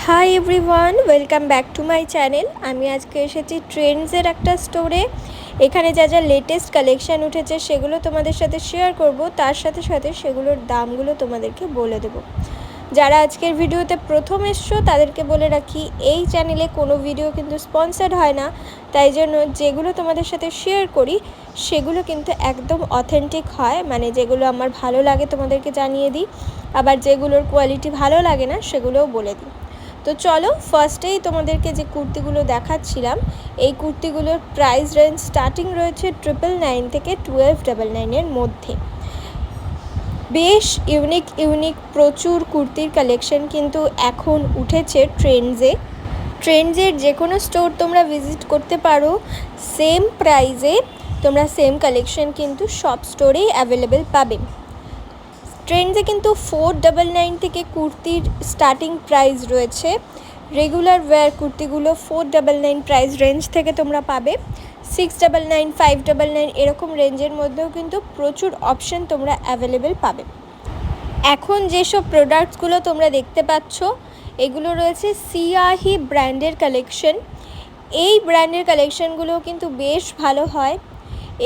Hi everyone, welcome back to my channel. আমি আজকে এসেছি ট্রেন্ডসের একটা স্টোরে। এখানে যা যা লেটেস্ট কালেকশান উঠেছে সেগুলো তোমাদের সাথে শেয়ার করব, তার সাথে সাথে সেগুলোর দামগুলো তোমাদেরকে বলে দেবো। যারা আজকের ভিডিওতে প্রথম এসছো তাদেরকে বলে রাখি, এই চ্যানেলে কোনো ভিডিও কিন্তু স্পন্সার্ড হয় না, তাই জন্য যেগুলো তোমাদের সাথে শেয়ার করি সেগুলো কিন্তু একদম অথেন্টিক হয়, মানে যেগুলো আমার ভালো লাগে তোমাদেরকে জানিয়ে দিই, আবার যেগুলোর কোয়ালিটি ভালো লাগে না সেগুলোও বলে দিই। তো চলো, ফার্স্টেই তোমাদেরকে যে কুর্তিগুলো দেখাচ্ছিলাম, এই কুর্তিগুলোর প্রাইস রেঞ্জ স্টার্টিং রয়েছে 999 থেকে 1299-এর মধ্যে। বেশ ইউনিক প্রচুর কুর্তির কালেকশন কিন্তু এখন উঠেছে ট্রেন্ডসের যে কোনো স্টোর তোমরা ভিজিট করতে পারো, সেম প্রাইসে তোমরা সেম কালেকশন কিন্তু সব স্টোরেই অ্যাভেলেবেল পাবে। ট্রেন্ডসে কিন্তু 499 থেকে কুর্তির স্টার্টিং প্রাইস রয়েছে। রেগুলার ওয়্যার কুর্তিগুলো 499 প্রাইস রেঞ্জ থেকে তোমরা পাবে। 699, 599 এরকম রেঞ্জের মধ্যেও কিন্তু প্রচুর অপশন তোমরা অ্যাভেলেবেল পাবে। এখন যেসব প্রোডাক্টসগুলো তোমরা দেখতে পাচ্ছ এগুলো রয়েছে সিয়াহি ব্র্যান্ডের কালেকশন। এই ব্র্যান্ডের কালেকশনগুলো কিন্তু বেশ ভালো হয়।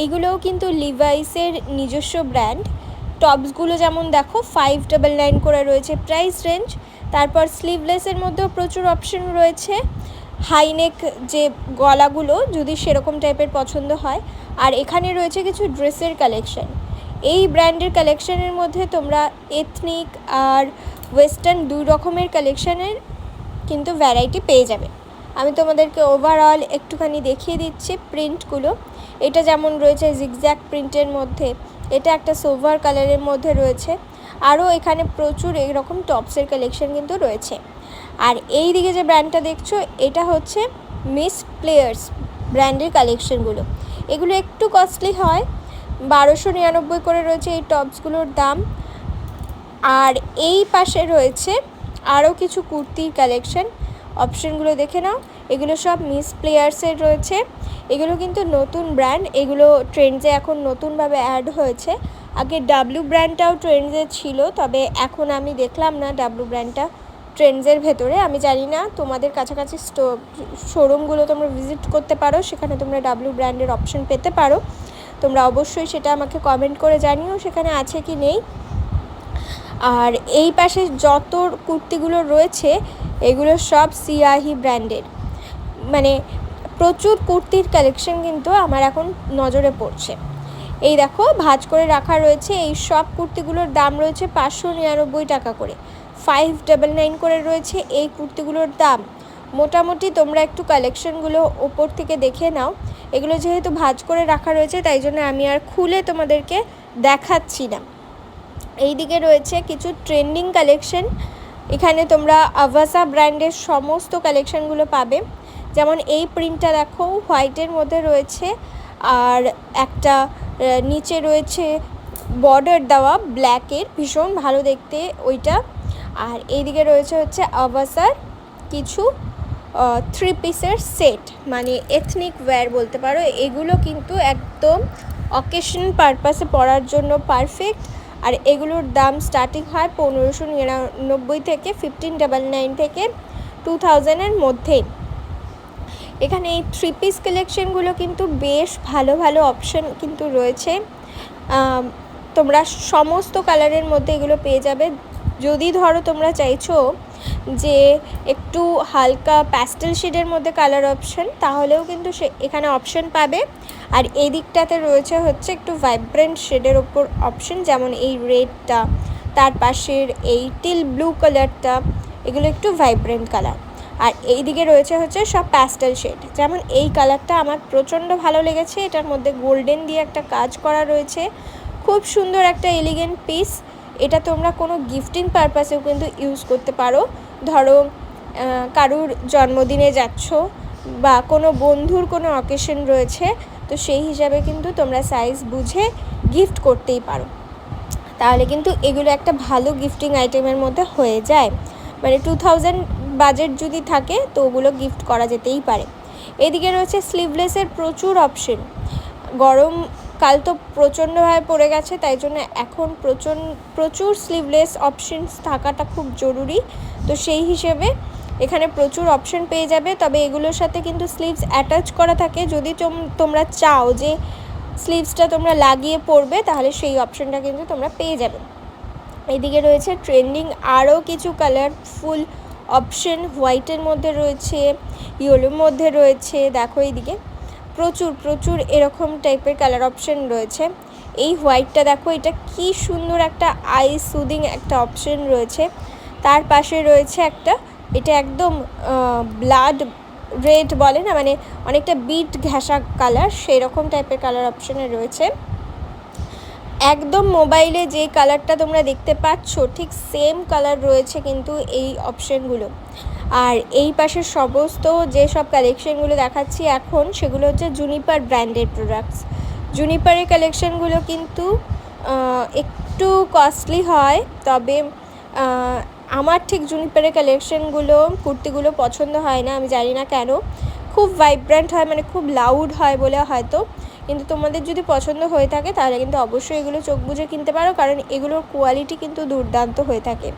এইগুলোও কিন্তু লিভাইসের নিজস্ব ব্র্যান্ড। টপসগুলো যেমন দেখো 599 করে রয়েছে প্রাইস রেঞ্জ। তারপর স্লিভলেসের মধ্যেও প্রচুর অপশন রয়েছে। হাইনেক যে গলাগুলো যদি সেরকম টাইপের পছন্দ হয়, আর এখানে রয়েছে কিছু ড্রেসের কালেকশন। এই ব্র্যান্ডের কালেকশনের মধ্যে তোমরা এথনিক আর ওয়েস্টার্ন দুই রকমের কালেকশনের কিন্তু ভ্যারাইটি পেয়ে যাবে। আমি তোমাদেরকে ওভারঅল একটুখানি দেখিয়ে দিচ্ছি প্রিন্টগুলো। এটা যেমন রয়েছে জিগজ্যাগ প্রিন্টের মধ্যে, এটা একটা সোভার কালারের মধ্যে রয়েছে। আরও এখানে প্রচুর এইরকম টপসের কালেকশন কিন্তু রয়েছে। আর এই দিকে যে ব্র্যান্ডটা দেখছো এটা হচ্ছে মিস প্লেয়ার্স ব্র্যান্ডের কালেকশনগুলো। এগুলো একটু কস্টলি হয়, 1299 করে রয়েছে এই টপসগুলোর দাম। আর এই পাশে রয়েছে আরও কিছু কুর্তির কালেকশন, অপশনগুলো দেখে নাও। এগুলো সব মিস প্লেয়ার্সের রয়েছে। এগুলো কিন্তু নতুন ব্র্যান্ড, এগুলো ট্রেন্ডসে এখন নতুনভাবে অ্যাড হয়েছে। আগে ডাব্লিউ ব্র্যান্ডটাও ট্রেন্ডসে ছিল, তবে এখন আমি দেখলাম না ডাব্লিউ ব্র্যান্ডটা ট্রেন্ডসের ভেতরে। আমি জানি না, তোমাদের কাছাকাছি শোরুমগুলো তোমরা ভিজিট করতে পারো, সেখানে তোমরা ডাব্লিউ ব্র্যান্ডের অপশন পেতে পারো। তোমরা অবশ্যই সেটা আমাকে কমেন্ট করে জানিও সেখানে আছে কি নেই। আর এই পাশে যত কুর্তিগুলো রয়েছে এগুলো সব সিয়াহি ব্র্যান্ডের, মানে প্রচুর কুর্তির কালেকশন কিন্তু আমার এখন নজরে পড়ছে। এই দেখো ভাঁজ করে রাখা রয়েছে, এই সব কুর্তিগুলোর দাম রয়েছে 599 টাকা করে। 599 করে রয়েছে এই কুর্তিগুলোর দাম। মোটামুটি তোমরা একটু কালেকশনগুলো ওপর থেকে দেখে নাও। এগুলো যেহেতু ভাঁজ করে রাখা রয়েছে তাই জন্য আমি আর খুলে তোমাদেরকে দেখাচ্ছি না। এই দিকে রয়েছে কিছু ট্রেন্ডিং কালেকশন। এখানে তোমরা আভাসা ব্র্যান্ডের সমস্ত কালেকশনগুলো পাবে। যেমন এই প্রিন্টটা দেখো হোয়াইটের মধ্যে রয়েছে, আর একটা নিচে রয়েছে বর্ডার দেওয়া ব্ল্যাকের, ভীষণ ভালো দেখতে ওইটা। আর এইদিকে রয়েছে হচ্ছে আভাসার কিছু 3 পিসের সেট, মানে এথনিক ওয়্যার বলতে পারো। এগুলো কিন্তু একদম অকেশন পারপাসে পরার জন্য পারফেক্ট। আর এগুলোর দাম স্টার্টিং হয় 1599 থেকে 1599 থেকে 2000-এর মধ্যে। এখানে এই 3 পিস কালেকশনগুলো কিন্তু বেশ ভালো ভালো অপশন কিন্তু রয়েছে। তোমরা সমস্ত কালারের মধ্যে এগুলো পেয়ে যাবে। যদি ধরো তোমরা চাইছো যে একটু হালকা প্যাস্টেল শেডের মধ্যে কালার অপশন, তাহলেও কিন্তু এখানে অপশন পাবে। আর এই দিকটাতে রয়েছে হচ্ছে একটু ভাইব্রেন্ট শেডের ওপর অপশন, যেমন এই রেডটা, তার পাশের এই টিল ব্লু কালারটা, এগুলো একটু ভাইব্রেন্ট কালার। আর এই দিকে রয়েছে হচ্ছে সব প্যাস্টেল শেড, যেমন এই কালারটা আমার প্রচণ্ড ভালো লেগেছে। এটার মধ্যে গোল্ডেন দিয়ে একটা কাজ করা রয়েছে, খুব সুন্দর একটা এলিগেন্ট পিস। এটা তোমরা কোনো গিফটিং পারপাসেও কিন্তু ইউজ করতে পারো। ধরো কারুর জন্মদিনে যাচ্ছ বা কোনো বন্ধুর কোনো অকেশন রয়েছে, তো সেই হিসাবে কিন্তু তোমরা সাইজ বুঝে গিফট করতেই পারো। তাহলে কিন্তু এগুলো একটা ভালো গিফটিং আইটেমের মধ্যে হয়ে যায়। মানে 2000 বাজেট যদি থাকে তো ওগুলো গিফট করা যেতেই পারে। এদিকে রয়েছে স্লিভলেসের প্রচুর অপশন। গরমকাল তো প্রচণ্ডভাবে পড়ে গেছে, তাই জন্য এখন প্রচুর স্লিভলেস অপশনস থাকাটা খুব জরুরি। তো সেই হিসেবে এখানে প্রচুর অপশন পেয়ে যাবে। তবে এগুলোর সাথে কিন্তু স্লিভস অ্যাটাচ করা থাকে, যদি তোমরা চাও যে স্লিভসটা তোমরা লাগিয়ে পরবে তাহলে সেই অপশনটা কিন্তু তোমরা পেয়ে যাবে। এইদিকে রয়েছে ট্রেন্ডিং আরও কিছু কালারফুল অপশন, হোয়াইটের মধ্যে রয়েছে, ইয়েলোর মধ্যে রয়েছে। দেখো এইদিকে প্রচুর এরকম টাইপের কালার অপশন রয়েছে। এই হোয়াইটটা দেখো, এটা কি সুন্দর একটা আই সুদিং একটা অপশন রয়েছে। তার পাশে রয়েছে একটা, এটা একদম ব্লাড রেড বলে না, মানে অনেকটা বিট ঘেঁষা কালার, সেই রকম টাইপের কালার অপশনে রয়েছে। একদম মোবাইলে যে কালারটা তোমরা দেখতে পাচ্ছ ঠিক সেম কালার রয়েছে কিন্তু এই অপশনগুলো। আর এই পাশের সমস্ত যেসব কালেকশনগুলো দেখাচ্ছি এখন, সেগুলো হচ্ছে জুনিপার ব্র্যান্ডের প্রোডাক্টস। জুনিপারের কালেকশনগুলো কিন্তু একটু কস্টলি হয়, তবে আমার ঠিক জুনিপারের কালেকশনগুলো কুর্তিগুলো পছন্দ হয় না, আমি জানি না কেন। খুব ভাইব্রেন্ট হয়, মানে খুব লাউড হয় বলে হয়তো, কিন্তু তোমাদের যদি পছন্দ হয়ে থাকে তাহলে কিন্তু অবশ্যই এগুলো চোখ বুজে কিনতে পারো, কারণ এগুলোর কোয়ালিটি কিন্তু দুর্দান্ত হয়ে থাকে।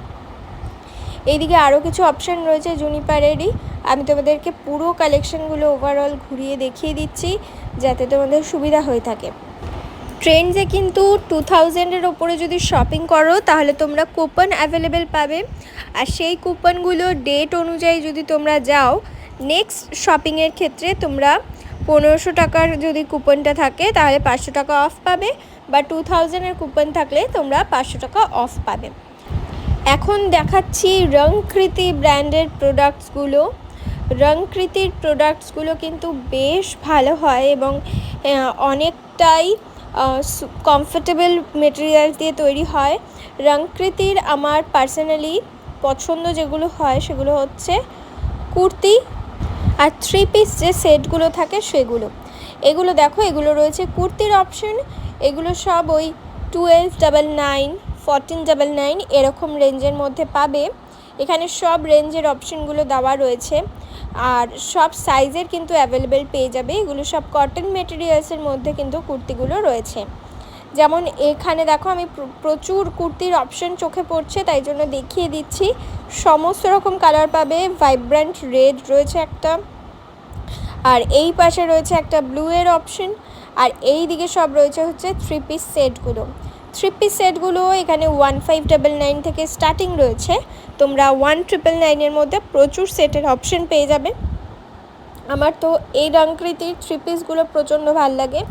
এইদিকে আরও কিছু অপশান রয়েছে জুনিপারেরই, আমি তোমাদেরকে পুরো কালেকশনগুলো ওভারঅল ঘুরিয়ে দেখিয়ে দিচ্ছি যাতে তোমাদের সুবিধা হয়ে থাকে। ট্রেন্ডসে কিন্তু 2000-এর ওপরে যদি শপিং করো তাহলে তোমরা কুপন অ্যাভেলেবেল পাবে, আর সেই কুপনগুলো ডেট অনুযায়ী যদি তোমরা যাও, নেক্সট শপিংয়ের ক্ষেত্রে তোমরা 1500 টাকার যদি কুপনটা থাকে তাহলে 500 টাকা অফ পাবে, বা 2000-এর কুপন থাকলে তোমরা 500 টাকা অফ পাবে। এখন দেখাচ্ছি রংকৃতি ব্র্যান্ডের প্রোডাক্টসগুলো। রংকৃতির প্রোডাক্টসগুলো কিন্তু বেশ ভালো হয় এবং অনেকটাই কমফোর্টেবল মেটেরিয়াল দিয়ে তৈরি হয়। রংকৃতির আমার পার্সোনালি পছন্দ যেগুলো হয় সেগুলো হচ্ছে কুর্তি আর 3 পিস যে সেটগুলো থাকে সেগুলো। এগুলো দেখো, এগুলো রয়েছে কুর্তির অপশন, এগুলো সব ওই 1299, 1499 এরকম রেঞ্জের মধ্যে পাবে। এখানে সব রেঞ্জের অপশনগুলো দেওয়া রয়েছে, আর সব সাইজের কিন্তু অ্যাভেলেবেল পেয়ে যাবে। এগুলো সব কটন মেটেরিয়ালসের মধ্যে কিন্তু কুর্তিগুলো রয়েছে। যেমন এখানে দেখো, আমি প্রচুর কুর্তির অপশন চোখে পড়ছে তাই জন্য দেখিয়ে দিচ্ছি। সমস্ত রকম কালার পাবে, ভাইব্রেন্ট রেড রয়েছে একটা, আর এই পাশে রয়েছে একটা ব্লু এর অপশন, আর এই দিকে সব রয়েছে হচ্ছে 3 পিস সেটগুলো। 3 পিস সেটগুলো এখানে 1599 থেকে স্টার্টিং রয়েছে, তোমরা 1999-এর মধ্যে প্রচুর সেটের অপশন পেয়ে যাবে। আমার তো এই রংকৃতির 3 পিসগুলো প্রচণ্ড ভালো লাগে।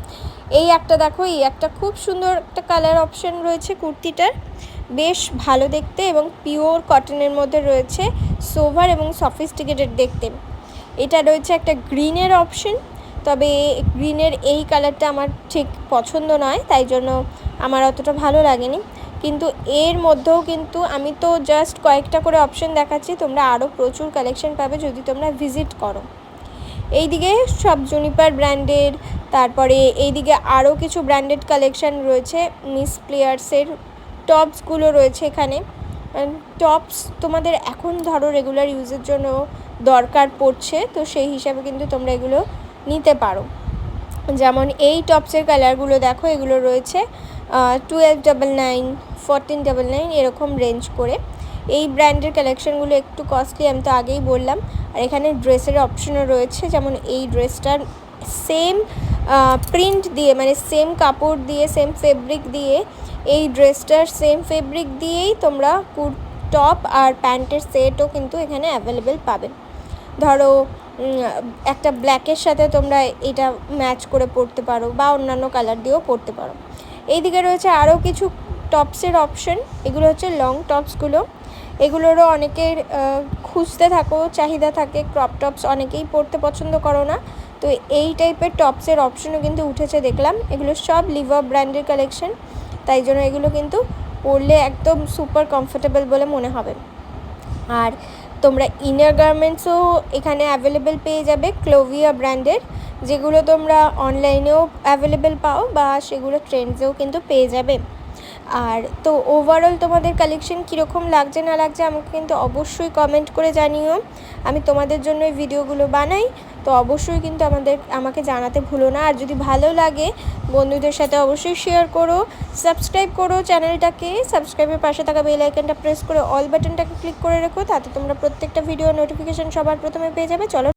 এই একটা দেখো, এই একটা খুব সুন্দর একটা কালার অপশন রয়েছে কুর্তিটার, বেশ ভালো দেখতে এবং পিওর কটনের মধ্যে রয়েছে, সোভার এবং সফিস্টিকেটেড দেখতে। এটা রয়েছে একটা গ্রিনের অপশন, তবে গ্রিনের এই কালারটা আমার ঠিক পছন্দ নয়, তাই জন্য আমার অতটা ভালো লাগেনি। কিন্তু এর মধ্যেও কিন্তু আমি তো জাস্ট কয়েকটা করে অপশন দেখাচ্ছি, তোমরা আরও প্রচুর কালেকশন পাবে যদি তোমরা ভিজিট করো। এইদিকে সব জুনিপার ব্র্যান্ডের, তারপরে এইদিকে আরও কিছু ব্র্যান্ডেড কালেকশান রয়েছে। মিস প্লেয়ার্সের টপসগুলো রয়েছে এখানে। টপস তোমাদের এখন ধরো রেগুলার ইউজের জন্য দরকার পড়ছে, তো সেই হিসাবে কিন্তু তোমরা এগুলো নিতে পারো। যেমন এই টপসের কালারগুলো দেখো, এগুলো রয়েছে 1299, 1499 এরকম রেঞ্জ করে। এই ব্র্যান্ডের কালেকশানগুলো একটু কস্টলি, আমি তো আগেই বললাম। আর এখানে ড্রেসের অপশনও রয়েছে, যেমন এই ড্রেসটার সেম প্রিন্ট দিয়ে, মানে সেম কাপড় দিয়ে, সেম ফেব্রিক দিয়ে, এই ড্রেসটার সেম ফেব্রিক দিয়েই তোমরা টপ আর প্যান্টের সেটও কিন্তু এখানে অ্যাভেলেবেল পাবে। ধরো একটা ব্ল্যাকের সাথে তোমরা এটা ম্যাচ করে পরতে পারো, বা অন্যান্য কালার দিয়েও পরতে পারো। এইদিকে রয়েছে আরও কিছু টপসের অপশন, এগুলো হচ্ছে লং টপসগুলো। এগুলোরও অনেকের খুঁজতে থাকো, চাহিদা থাকে। ক্রপ টপস অনেকেই পরতে পছন্দ করো না, তো এই টাইপের টপসের অপশনও কিন্তু উঠেছে দেখলাম। এগুলো সব লিভার ব্র্যান্ডের কালেকশন, তাই জন্য এগুলো কিন্তু পরলে একদম সুপার কমফোর্টেবল বলে মনে হবে। আর তোমরা ইনার গার্মেন্টসও এখানে অ্যাভেলেবেল পেয়ে যাবে ক্লোভিয়া ব্র্যান্ডের, যেগুলো তোমরা অনলাইনেও অ্যাভেলেবেল পাও, বা সেগুলো ট্রেন্ডসেও কিন্তু পেয়ে যাবে। আর তো ওভারঅল তোমাদের কালেকশন কীরকম লাগছে না লাগছে আমাকে কিন্তু অবশ্যই কমেন্ট করে জানিও। আমি তোমাদের জন্য এই ভিডিওগুলো বানাই, তো অবশ্যই কিন্তু আমাকে জানাতে ভুলো না। আর যদি ভালো লাগে বন্ধুদের সাথে অবশ্যই শেয়ার করো, সাবস্ক্রাইব করো চ্যানেলটাকে, সাবস্ক্রাইবের পাশে থাকা বেল আইকনটা প্রেস করে অল বাটনটাকে ক্লিক করে রেখো, তাতে তোমরা প্রত্যেকটা ভিডিও নোটিফিকেশান সবার প্রথমে পেয়ে যাবে। চলো